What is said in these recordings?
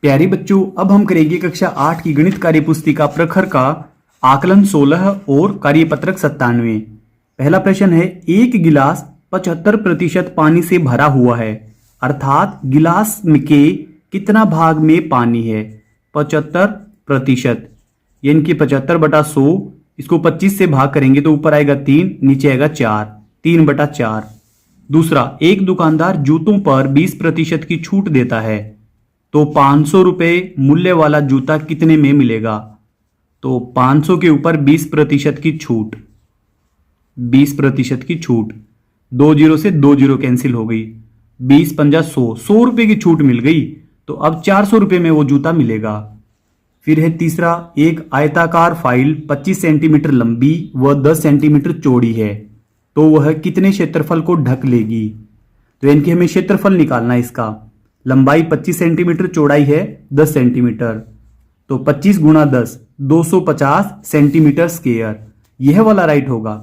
प्यारे बच्चों, अब हम करेंगे कक्षा 8 की गणित कार्य पुस्तिका प्रखर का आकलन 16 और कार्यपत्रक 97। पहला प्रश्न है, एक गिलास 75% पानी से भरा हुआ है, अर्थात गिलास के कितना भाग में पानी है? 75%, यानी कि 75/100। इसको 25 से भाग करेंगे तो ऊपर आएगा 3, नीचे आएगा 4, 3/4। दूसरा, एक दुकानदार जूतों पर 20% की छूट देता है, तो 500 रुपए मूल्य वाला जूता कितने में मिलेगा? तो 500 के ऊपर 20% की छूट, 20% की छूट, 2 जीरो से 2 जीरो कैंसिल हो गई, 20×5 100, 100 रुपए की छूट मिल गई, तो अब 400 रुपए में वो जूता मिलेगा। फिर है तीसरा, एक आयताकार फाइल 25 सेंटीमीटर लंबी व 10 सेंटीमीटर चौड़ी है, तो वह कितने क्षेत्रफल को ढक लेगी? तो यानी कि हमें क्षेत्रफल निकालना है इसका। लंबाई 25 सेंटीमीटर, चौड़ाई है 10 सेंटीमीटर, तो 25 × 10 250 सेंटीमीटर स्क्वायर, यह वाला राइट होगा।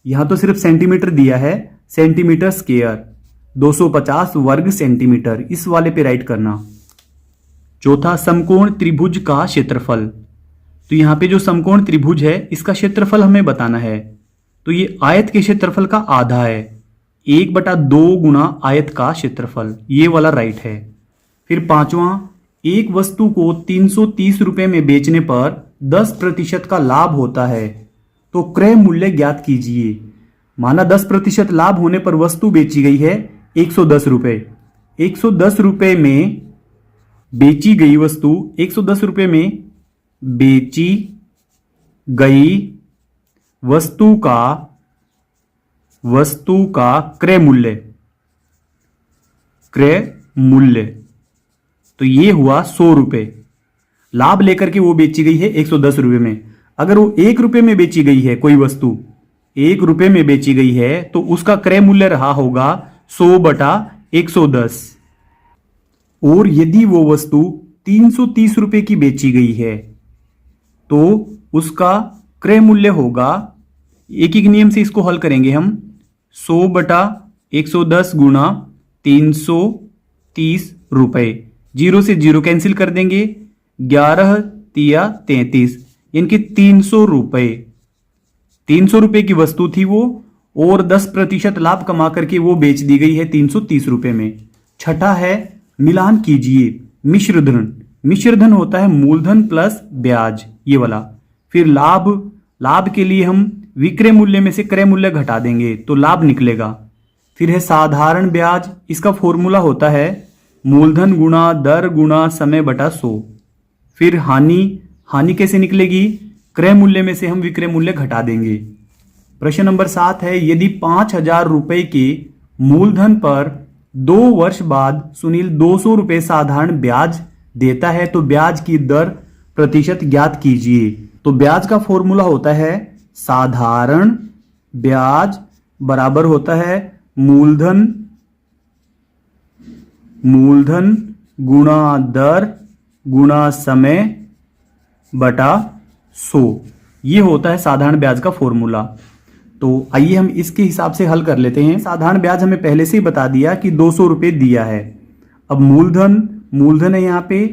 यहां तो सिर्फ सेंटीमीटर दिया है, सेंटीमीटर स्क्वायर 250 वर्ग सेंटीमीटर, इस वाले पे राइट करना। चौथा, समकोण त्रिभुज का क्षेत्रफल। तो यहां पे जो समकोण त्रिभुज है इसका क्षेत्रफल हमें बताना है, तो ये आयत के क्षेत्रफल का आधा है, 1/2 गुना आयत का क्षेत्रफल, ये वाला राइट है। फिर पांचवा, एक वस्तु को 330 रुपए में बेचने पर 10% का लाभ होता है, तो क्रय मूल्य ज्ञात कीजिए। माना 10% लाभ होने पर वस्तु बेची गई है 110 रुपए, 110 रुपए में बेची गई वस्तु, 110 रुपए में बेची गई वस्तु का क्रय मूल्य, तो ये हुआ 100 रुपए। लाभ लेकर के वो बेची गई है 110 रुपए में। अगर वो 1 रुपए में बेची गई है, कोई वस्तु 1 रुपए में बेची गई है, तो उसका क्रय मूल्य रहा होगा 100/110। और यदि वो वस्तु 330 रुपए की बेची गई है, तो उसका क्रय मूल्य होगा, एक एक नियम से इसको हल करेंगे हम, 100/110 गुणा 330 रुपए, 0 से 0 कैंसिल कर देंगे, 11 तिया 33, यानी 300 रुपए। 300 रुपए की वस्तु थी वो, और 10% लाभ कमा करके वो बेच दी गई है 330 रुपए में। छठा है, मिलान कीजिए मिश्र धन। मिश्र धन होता है मूलधन प्लस ब्याज, ये वाला। फिर लाभ के लिए हम विक्रय मूल्य में से क्रय मूल्य घटा देंगे तो लाभ निकलेगा। फिर है साधारण ब्याज, इसका फॉर्मूला होता है मूलधन गुणा दर गुणा समय बटा 100। फिर हानि कैसे निकलेगी? क्रय मूल्य में से हम विक्रय मूल्य घटा देंगे। प्रश्न नंबर 7 है, यदि 5000 रुपए के मूलधन पर 2 वर्ष बाद सुनील 200 रुपए साधारण ब्याज देता है, तो ब्याज की दर प्रतिशत ज्ञात कीजिए। तो ब्याज का फॉर्मूला होता है साधारण ब्याज बराबर होता है मूलधन गुणा दर गुणा समय बटा 100, ये होता है साधारण ब्याज का फॉर्मूला। तो आइए हम इसके हिसाब से हल कर लेते हैं। साधारण ब्याज हमें पहले से ही बता दिया कि 200 रुपए दिया है। अब मूलधन है यहाँ पे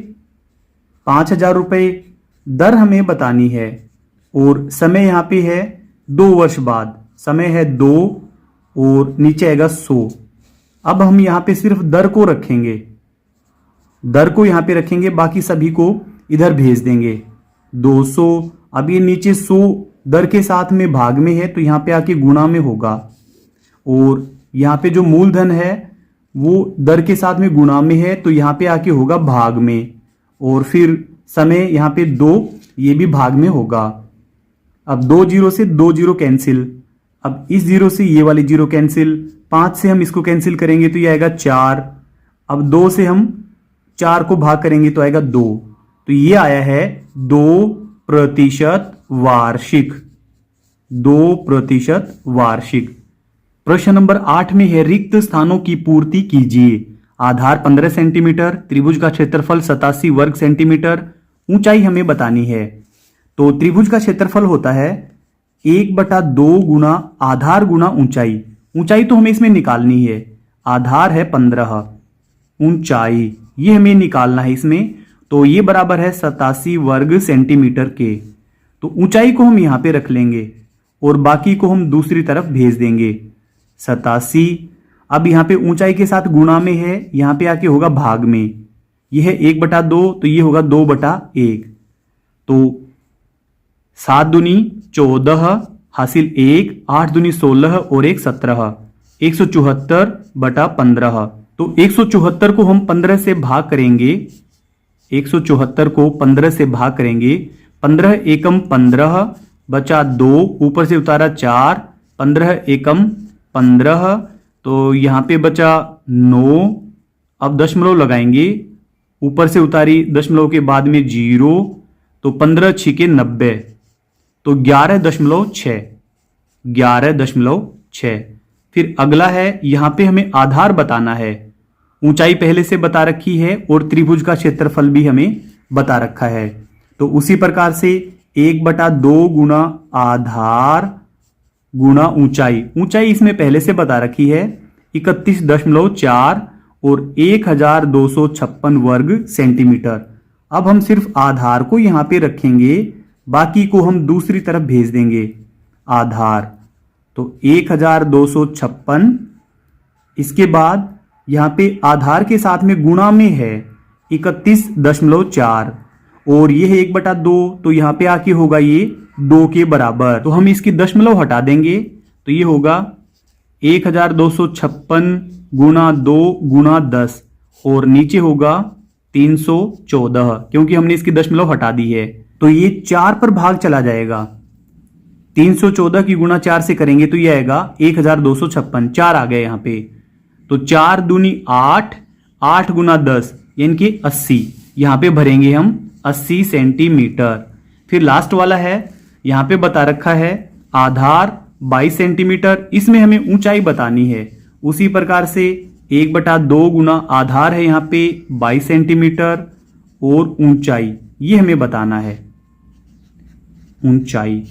5000 रुपए, दर हमें बतानी है, और समय यहाँ पे है 2 वर्ष बाद, समय है 2 और नीचे आएगा 100। अब हम यहाँ पे सिर्फ दर को रखेंगे, यहाँ पे रखेंगे, बाकी सभी को इधर भेज देंगे। 200, अब ये नीचे 100 दर के साथ में भाग में है, तो यहाँ पे आके गुणा में होगा, और यहाँ पे जो मूलधन है वो दर के साथ में गुणा में है, तो यहाँ पे आके होगा भाग में, और फिर समय यहाँ पे 2, ये भी भाग में होगा। अब 2 जीरो से 2 जीरो कैंसिल, अब इस जीरो से ये वाली जीरो कैंसिल, 5 से हम इसको कैंसिल करेंगे तो ये आएगा 4। अब 2 से हम 4 को भाग करेंगे तो आएगा 2, तो ये आया है 2% वार्षिक, 2% वार्षिक। प्रश्न नंबर 8 में है, रिक्त स्थानों की पूर्ति कीजिए। आधार 15 सेंटीमीटर, त्रिभुज का क्षेत्रफल 87 वर्ग सेंटीमीटर, ऊंचाई हमें बतानी है। तो त्रिभुज का क्षेत्रफल होता है 1/2 गुना आधार गुना ऊंचाई। ऊंचाई तो हमें इसमें निकालनी है, आधार है 15, ऊंचाई ये हमें निकालना है इसमें। तो ये बराबर है 87 वर्ग सेंटीमीटर के। तो ऊंचाई को हम यहां पे रख लेंगे और बाकी को हम दूसरी तरफ भेज देंगे। 87 अब यहाँ पे ऊंचाई के साथ गुणा में है, यहाँ पे आके होगा भाग में। यह है 1/2 तो ये होगा 2/1। तो 7 दूनी 14 हासिल 1, 8 दूनी 16 और 1 17, 174/15। तो 174 को हम 15 से भाग करेंगे, 174 को 15 से भाग करेंगे। 15 एकम 15 बचा 2, ऊपर से उतारा 4, 15 एकम 15 तो यहाँ पे बचा 9। अब दशमलव लगाएंगे, ऊपर से उतारी दशमलव के बाद में 0 तो 15 छिके 90 तो 11.6, 11.6। फिर अगला है, यहां पे हमें आधार बताना है। ऊंचाई पहले से बता रखी है और त्रिभुज का क्षेत्रफल भी हमें बता रखा है। तो उसी प्रकार से 1/2 गुना आधार गुना ऊंचाई, ऊंचाई इसमें पहले से बता रखी है 31.4 और 1256 वर्ग सेंटीमीटर। अब हम सिर्फ आधार को यहां पे रखेंगे, बाकी को हम दूसरी तरफ भेज देंगे। आधार तो 1256, इसके बाद यहां पे आधार के साथ में गुणा में है 31.4 और ये है 1/2 तो यहां पे आके होगा ये 2 के बराबर। तो हम इसकी दशमलव हटा देंगे तो ये होगा 1256 गुणा 2 गुणा 10 और नीचे होगा 314 क्योंकि हमने इसकी दशमलव हटा दी है। तो ये 4 पर भाग चला जाएगा। 314 की गुणा 4 से करेंगे तो ये आएगा 1256, 4 आ गए यहां पे। तो 4 दूनी 8, 8 गुना 10 यानी कि 80, यहां पे भरेंगे हम 80 सेंटीमीटर। फिर लास्ट वाला है, यहां पे बता रखा है आधार 22 सेंटीमीटर, इसमें हमें ऊंचाई बतानी है। उसी प्रकार से 1/2 गुना आधार है यहां पे 22 सेंटीमीटर और ऊंचाई ये हमें बताना है, ऊंचाई,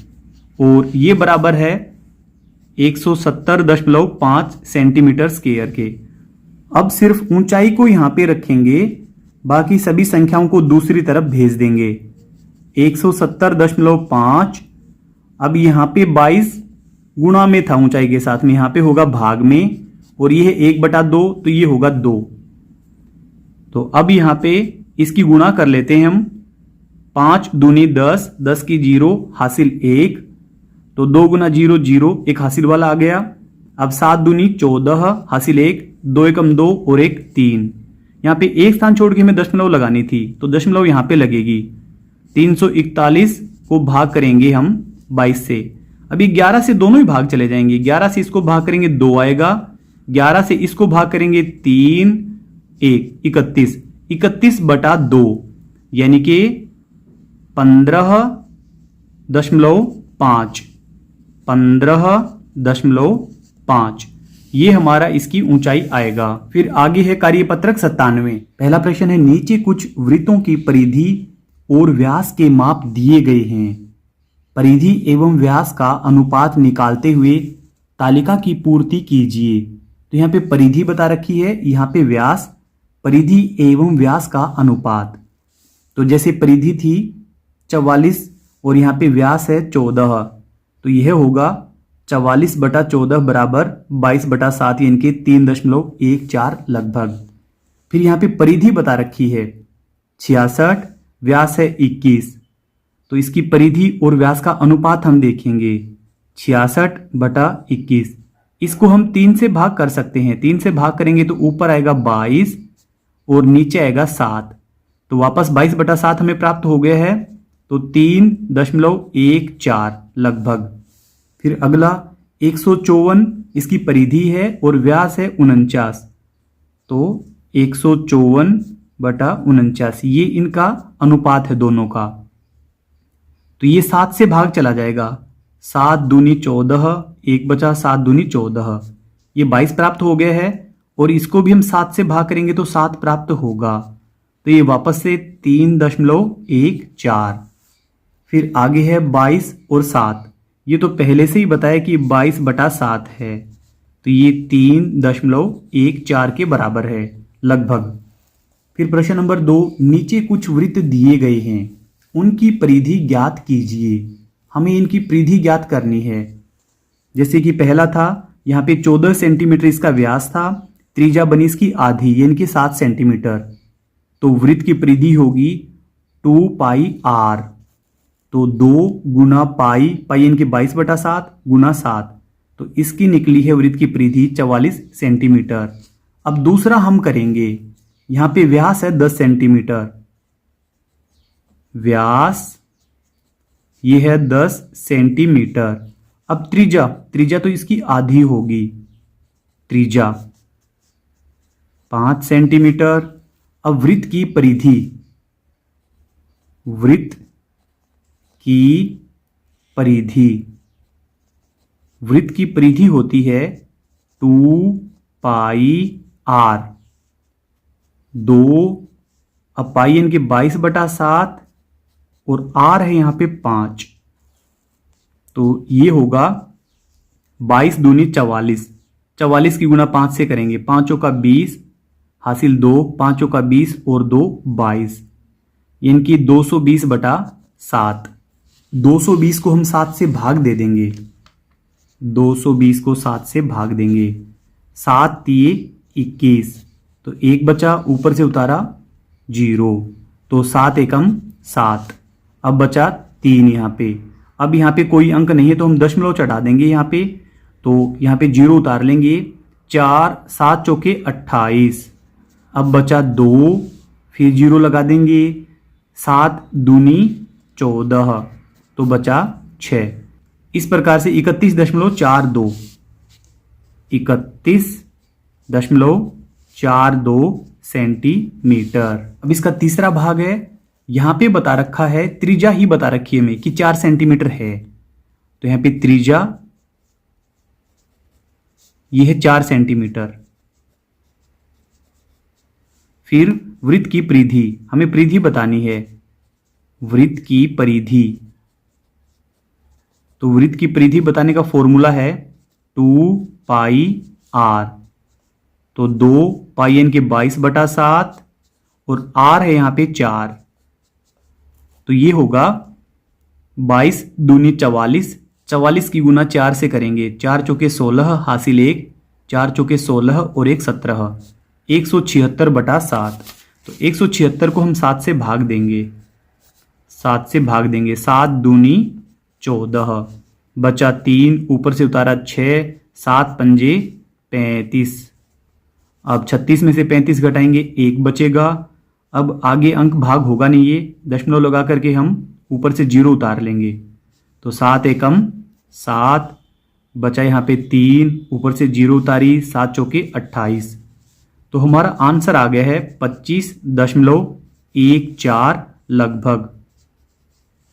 और ये बराबर है 170.5 सेंटीमीटर स्क्वायर के। अब सिर्फ ऊंचाई को यहां पे रखेंगे, बाकी सभी संख्याओं को दूसरी तरफ भेज देंगे। 170.5 अब यहां पे 22 गुणा में था ऊंचाई के साथ में, यहां पे होगा भाग में और ये है 1/2 तो ये होगा 2। तो अब यहां पे इसकी गुणा कर लेते हैं हम। 5 दूनी 10, 10 की 0 हासिल 1 तो 2 गुना 0 0, एक हासिल वाला आ गया। अब 7 दूनी 14 हासिल 1, 2 एकम 2 और 1 3। यहां पे एक स्थान छोड़ के हमें दशमलव लगानी थी तो दशमलव यहां पे लगेगी। 341 को भाग करेंगे हम 22 से। अभी 11 से दोनों ही भाग चले जाएंगे। 11 से इसको भाग करेंगे 2 आएगा, 11 से इसको भाग करेंगे 3, 1 31, 31/2 यानी कि 15.5, 15.5 ये हमारा इसकी ऊंचाई आएगा। फिर आगे है कार्यपत्रक 97। पहला प्रश्न है, नीचे कुछ वृत्तों की परिधि और व्यास के माप दिए गए हैं। परिधि एवं व्यास का अनुपात निकालते हुए तालिका की पूर्ति कीजिए। तो यहाँ पे परिधि बता रखी है, यहाँ पे व्यास, परिधि एवं व्यास का अनुपात। तो जैसे परिधि थी 44 और यहाँ पे व्यास है 14 तो यह होगा 44/14 बराबर 22/7 यानी कि 3.14 लगभग। फिर यहाँ पे परिधि बता रखी है 66, व्यास है 21 तो इसकी परिधि और व्यास का अनुपात हम देखेंगे 66/21। इसको हम 3 से भाग कर सकते हैं। 3 से भाग करेंगे तो ऊपर आएगा 22 और नीचे आएगा 7 तो वापस 22/7 हमें प्राप्त हो गया है तो 3.14 लगभग। फिर अगला 154 इसकी परिधि है और व्यास है 49 तो 154/49 ये इनका अनुपात है दोनों का। तो ये 7 से भाग चला जाएगा। 7 दूनी 14, 1 बचा, 7 दूनी 14, ये 22 प्राप्त हो गया है और इसको भी हम 7 से भाग करेंगे तो 7 प्राप्त होगा तो ये वापस से 3.14। फिर आगे है 22 और 7, ये तो पहले से ही बताया कि 22/7 है तो ये 3.14 के बराबर है लगभग। फिर प्रश्न नंबर 2, नीचे कुछ वृत्त दिए गए हैं, उनकी परिधि ज्ञात कीजिए। हमें इनकी परिधि ज्ञात करनी है। जैसे कि पहला था, यहाँ पे 14 सेंटीमीटर इसका व्यास था, त्रिज्या बनी इसकी आधी यानी कि 7 सेंटीमीटर। तो वृत्त की परिधि होगी 2 पाई आर। तो 2 गुना पाई, पाई यानी कि 22/7 गुना 7, तो इसकी निकली है वृत्त की परिधि 44 सेंटीमीटर। अब दूसरा हम करेंगे, यहां पे व्यास है 10 सेंटीमीटर, व्यास ये है 10 सेंटीमीटर। अब त्रिज्या, त्रिज्या तो इसकी आधी होगी, त्रिज्या 5 सेंटीमीटर। अब वृत्त की परिधि, वृत्त की परिधि, वृत्त की परिधि होती है 2 पाई आर। 2 अब पाई यानी कि 22/7 और आर है यहां पे 5, तो ये होगा 22 दूनी 44। 44 की गुणा 5 से करेंगे, 5 का 20 हासिल 2, 5 का 20 और 2 22, यानी कि 220/7। 220 को हम 7 से भाग दे देंगे, 220 को 7 से भाग देंगे, 7 तिये 21, तो 1 बचा, ऊपर से उतारा 0, तो 7 एकम 7। अब बचा 3 यहाँ पे। अब यहाँ पे कोई अंक नहीं है तो हम दशमलव चढ़ा देंगे यहाँ पे, तो यहाँ पे 0 उतार लेंगे। 4 7 चौके 28, अब बचा 2, फिर 0 लगा देंगे, 7 दूनी 14, तो बचा 6। इस प्रकार से 31.42, 31.42 सेंटीमीटर। अब इसका तीसरा भाग है, यहां पे बता रखा है, त्रिज्या ही बता रखी है हमें कि 4 सेंटीमीटर है, तो यहां पे त्रिज्या ये है 4 सेंटीमीटर। फिर वृत्त की परिधि, हमें परिधि बतानी है, वृत्त की परिधि। तो वृत्त की परिधि बताने का फॉर्मूला है 2 पाई आर। तो 2 पाई यानी कि 22/7 और आर है यहां पे 4, तो ये होगा 22 दूनी 44। 44 की गुना 4 से करेंगे, 4 चौके 16 हासिल 1, 4 चौके 16 और 1 17, 176/7। तो 176 को हम 7 से भाग देंगे, 7 से भाग देंगे, 7 दूनी 14, बचा 3, ऊपर से उतारा 6, 7 पंजे 35। अब 36 में से 35 घटाएंगे, 1 बचेगा। अब आगे अंक भाग होगा नहीं, ये दशमलव लगा करके हम ऊपर से 0 उतार लेंगे, तो 7 एकम 7, बचा यहाँ पे 3, ऊपर से 0 उतारी, 7 चौके 28। तो हमारा आंसर आ गया है 25.14 लगभग।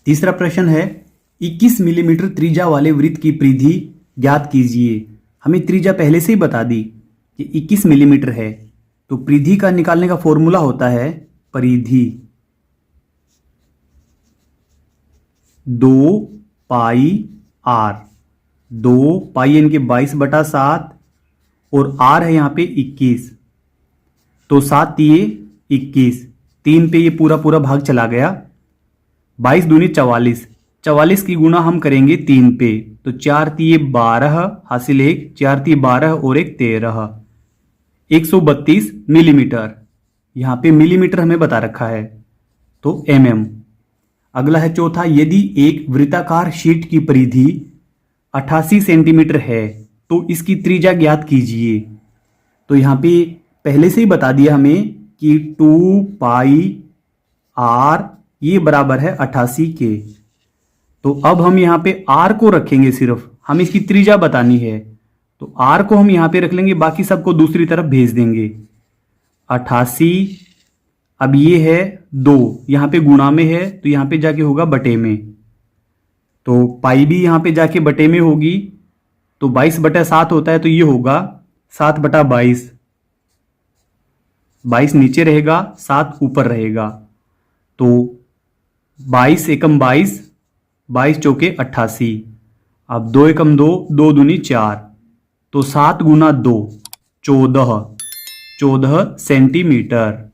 तीसरा प्रश्न है, 21 मिलीमीटर त्रिज्या वाले वृत्त की परिधि ज्ञात कीजिए। हमें त्रिज्या पहले से ही बता दी कि 21 मिलीमीटर है, तो परिधि का निकालने का फॉर्मूला होता है परिधि 2 पाई आर। 2 पाई यानी कि 22/7 और आर है यहां पे 21, तो 7 तिये 21, 3 पे ये पूरा पूरा भाग चला गया, 22 दूनी 44। 44 की गुणा हम करेंगे 3 पे, तो 4 तिये 12 हासिल 1, 4 तिये 12 और 1 13, 132 मिलीमीटर। यहां पे मिलीमीटर हमें बता रखा है, तो mm। अगला है चौथा, यदि एक वृत्ताकार शीट की परिधि 88 सेंटीमीटर है तो इसकी त्रिज्या ज्ञात कीजिए। तो यहां पे पहले से ही बता दिया हमें कि 2 पाई आर ये बराबर है 88 के। तो अब हम यहां पे आर को रखेंगे, सिर्फ हम इसकी त्रिज्या बतानी है, तो आर को हम यहां पे रख लेंगे, बाकी सबको दूसरी तरफ भेज देंगे। 88, अब ये है 2, यहां पे गुणा में है तो यहां पे जाके होगा बटे में, तो पाई भी यहां पे जाके बटे में होगी, तो 22/7 होता है, तो ये होगा 7/22। 22 नीचे रहेगा, 7 ऊपर रहेगा, तो 22 एकम 22, 22 चौके 88। अब 2 एकम 2, 2 दूनी 4, तो 7 गुना 2 14 सेंटीमीटर।